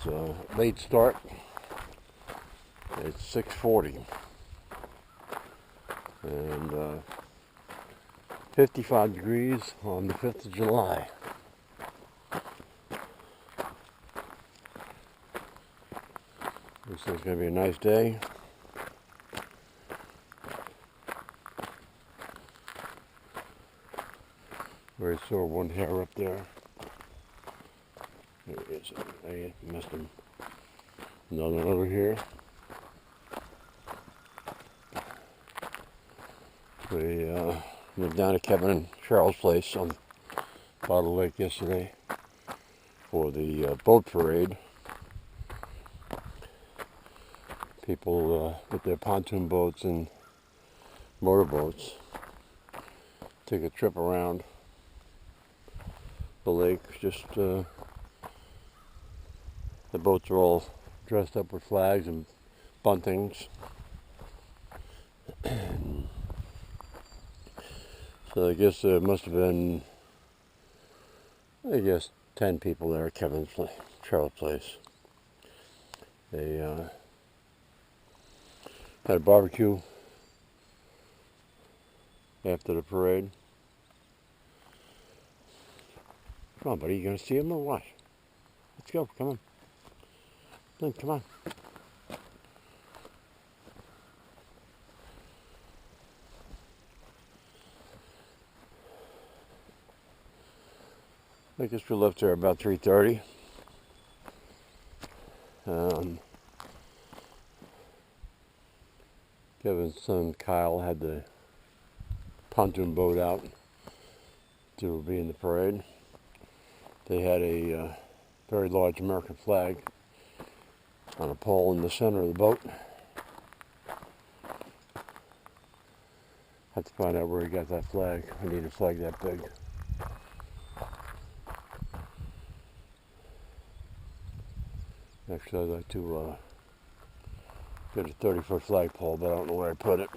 It's a late start. It's 6:40 and 55 degrees on the 5th of July. Looks like it's going to be a nice day. Very sore one hair up there. There it is. I missed him. Another one over here. We went down to Kevin and Cheryl's place on Bottle Lake yesterday for the boat parade. People with their pontoon boats and motorboats take a trip around the lake. Just the boats are all dressed up with flags and buntings. So I guess there must have been, 10 people there at Kevin's Cheryl's place. They had a barbecue after the parade. Come on, buddy, you gonna see him or what? Let's go, come on. Flynn, come on. I guess we left there about 3:30. Kevin's son Kyle had the pontoon boat out to be in the parade. They had a very large American flag on a pole in the center of the boat. Have to find out where he got that flag. I need a flag that big. Actually, I'd like to get a 30-foot flagpole, but I don't know where I put it.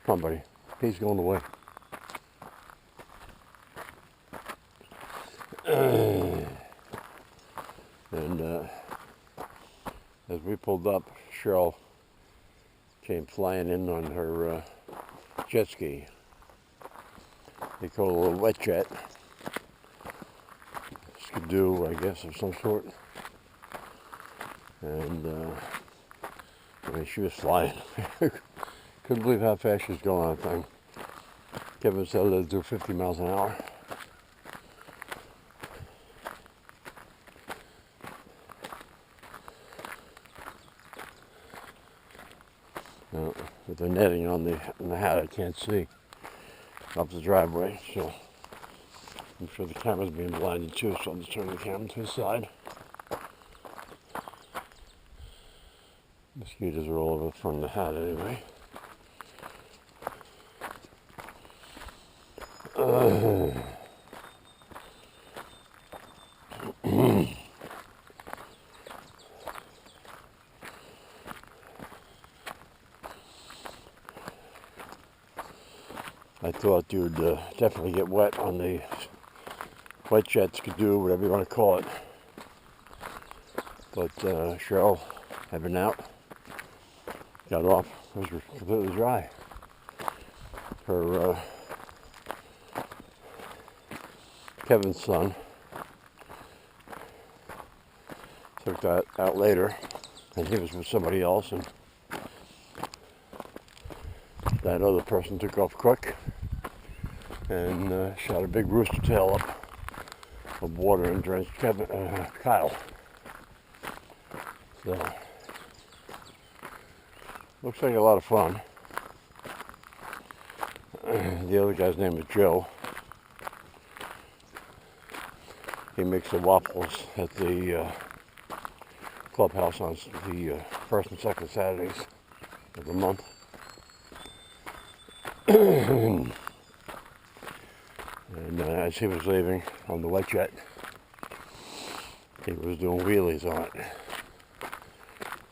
Come on, buddy. He's going away. And as we pulled up, Cheryl came flying in on her jet ski. They call it a little wet jet. Skidoo, I guess, of some sort. And she was flying. Couldn't believe how fast she was going on that thing. Kevin said let's do 50 miles an hour. With the netting on the hat, I can't see up the driveway, so I'm sure the camera's being blinded too, so I'll just turn the camera to the side. Mosquitoes are all over the front of the hat anyway. I thought you'd definitely get wet on the wet jet skidoo, whatever you want to call it. But Cheryl had been out, got off, it was completely dry. Her Kevin's son took that out later, and he was with somebody else, and that other person took off quick and shot a big rooster tail up of water and drenched Kyle. So, looks like a lot of fun. The other guy's name is Joe. He makes the waffles at the clubhouse on the first and second Saturdays of the month. And as he was leaving on the wet jet, he was doing wheelies on it.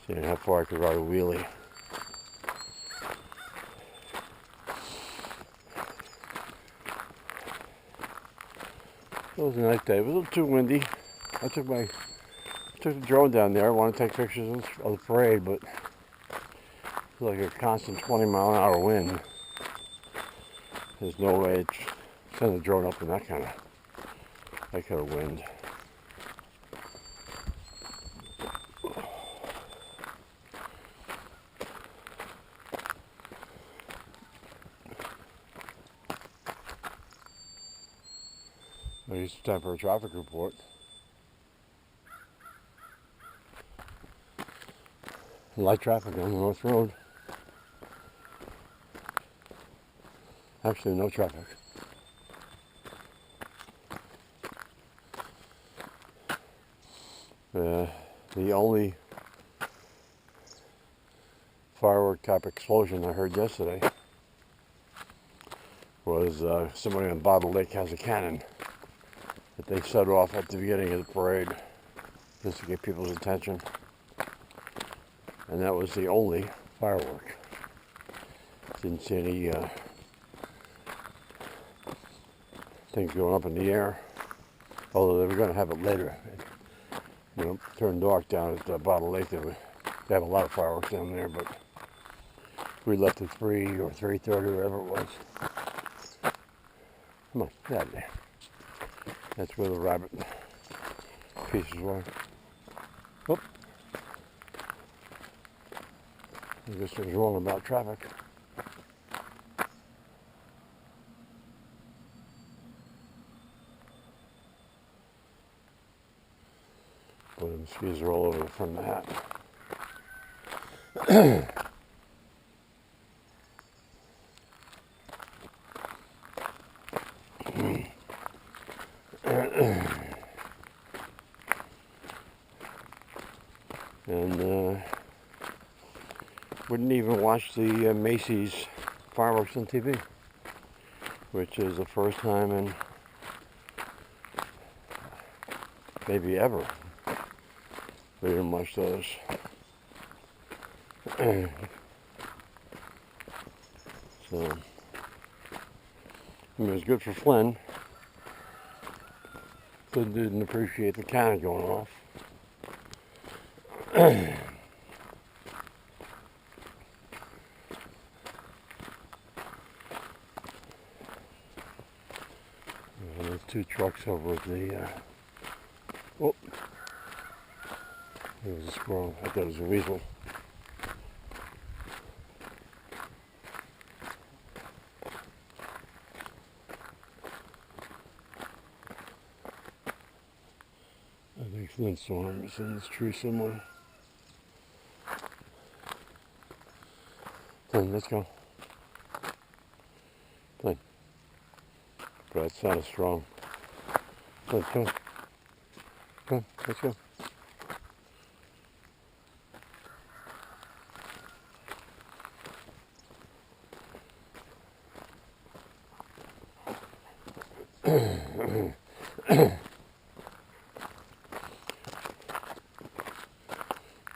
Seeing how far I could ride a wheelie. It was a nice day. It was a little too windy. I took my took the drone down there. I want to take pictures of the parade, but it's like a constant 20-mile-an-hour wind. There's no way to send the drone up in that kind of wind. Well, it's time for a traffic report. Light traffic on the North Road. Actually, no traffic. The only firework type explosion I heard yesterday was somebody on Bottle Lake has a cannon that they set off at the beginning of the parade just to get people's attention. And that was the only firework. Didn't see any things going up in the air, although they were going to have it later. You know, turned dark down at Bottle Lake. They have a lot of fireworks down there, but we left at 3 or 3:30, whatever it was. Come on, get out of there. That's where the rabbit pieces were. Oop. I guess I was wrong about traffic. Boy, the mosquitoes are all over the front of the hat. And wouldn't even watch the Macy's fireworks on TV, which is the first time in maybe ever we didn't watch those. So, it was good for Flynn. Flynn didn't appreciate the cannon going off. And there's 2 trucks over at the, oh, it was a squirrel. I thought it was a weasel. I think Flynn saw him. It's in this tree somewhere. Flynn, let's go. Flynn. But that sounded strong. Flynn, come on. Come on, let's go.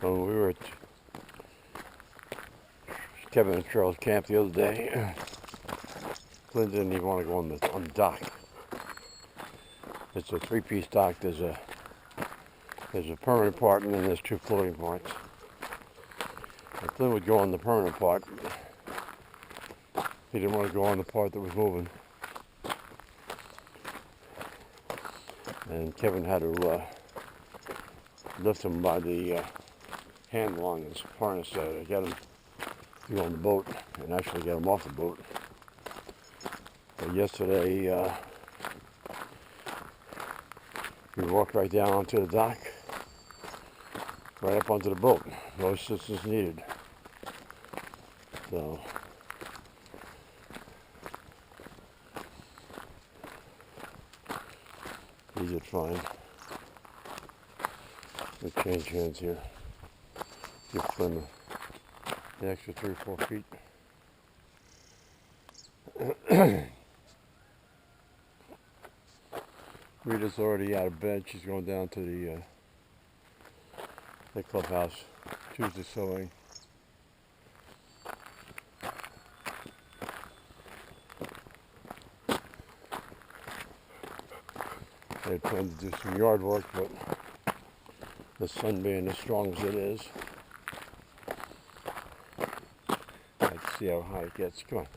When we were at Kevin and Charles' camp the other day, Flynn didn't even want to go on the dock. It's a 3-piece dock. There's a permanent part and then there's 2 floating parts. And Flynn would go on the permanent part. He didn't want to go on the part that was moving. And Kevin had to lift him by the handle on his harness to get him to go on the boat and actually get him off the boat. But yesterday, we walked right down onto the dock, right up onto the boat. No assistance needed. So, he did fine. Let's change hands here. Give Flynn the extra 3 or 4 feet. Rita's already out of bed. She's going down to the clubhouse. Tuesday sewing. I had planned to do some yard work, but The sun being as strong as it is. Let's see how high it gets. Come on.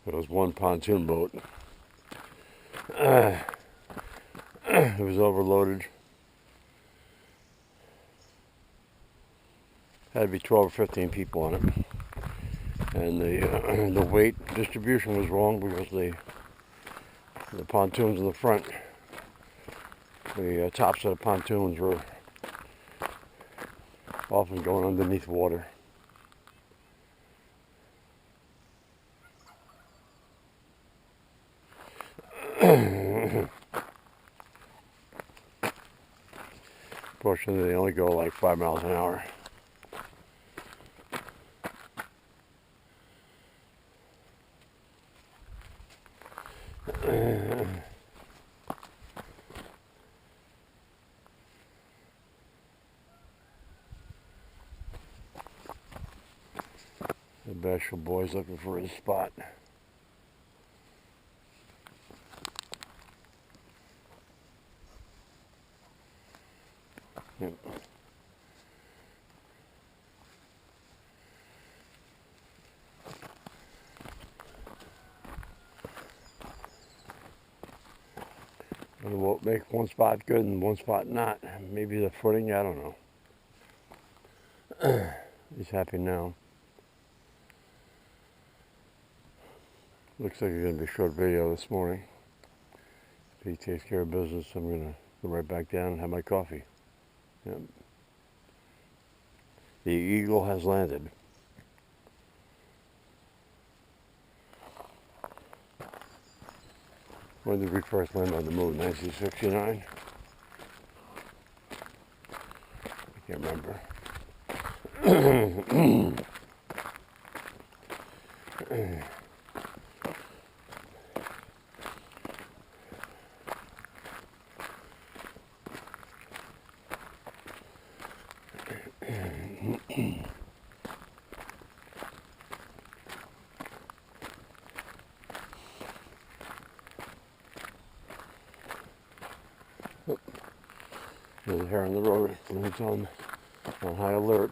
There was one pontoon boat. It was overloaded. Had to be 12 or 15 people on it. And the weight distribution was wrong because the pontoons in the front, the tops of the pontoons were often going underneath water. Fortunately, they only go like 5 miles an hour. The bashful boy's looking for his spot. Yep. And we'll make one spot good and one spot not. Maybe the footing, I don't know. He's happy now. Looks like it's going to be a short video this morning. If he takes care of business, I'm going to go right back down and have my coffee. Yep. The eagle has landed. When did we first land on the moon? 1969? I can't remember. There's a hare on the road. It's on high alert.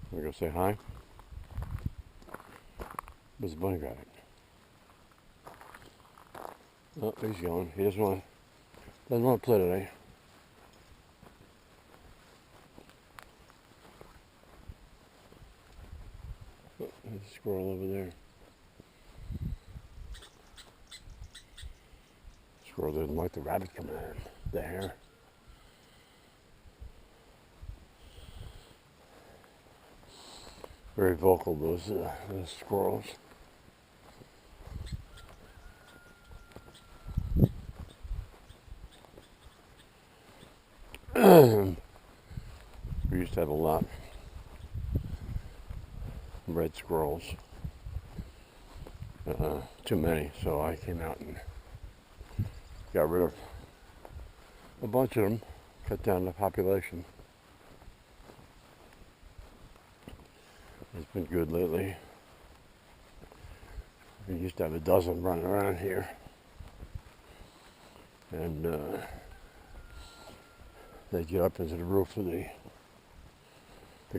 We're gonna say hi. Where's the bunny rabbit? Oh, he's going. He doesn't want to play today. Oh, there's a squirrel over there. Squirrel didn't like the rabbit coming in. The hare. Very vocal, those squirrels. We used to have a lot. Red squirrels. Too many, so I came out and got rid of a bunch of them, cut down the population. It's been good lately. We used to have a dozen running around here. And they get up into the roof of the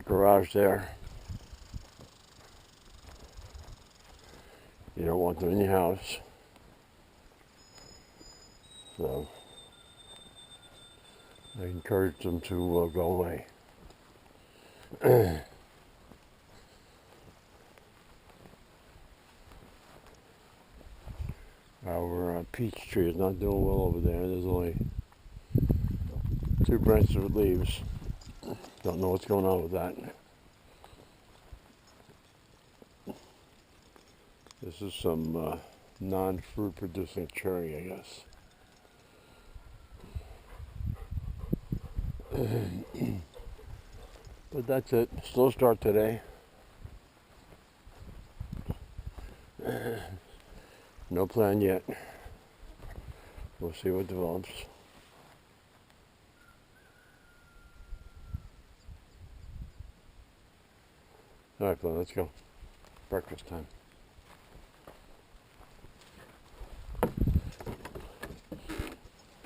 garage there. You don't want them in your house. So I encourage them to go away. Our peach tree is not doing well over there. There's only 2 branches with leaves. Don't know what's going on with that. This is some non-fruit producing cherry, I guess. But that's it. Slow start today. No plan yet. We'll see what develops. All right, Flynn, let's go. Breakfast time.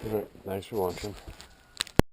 All right, thanks for watching.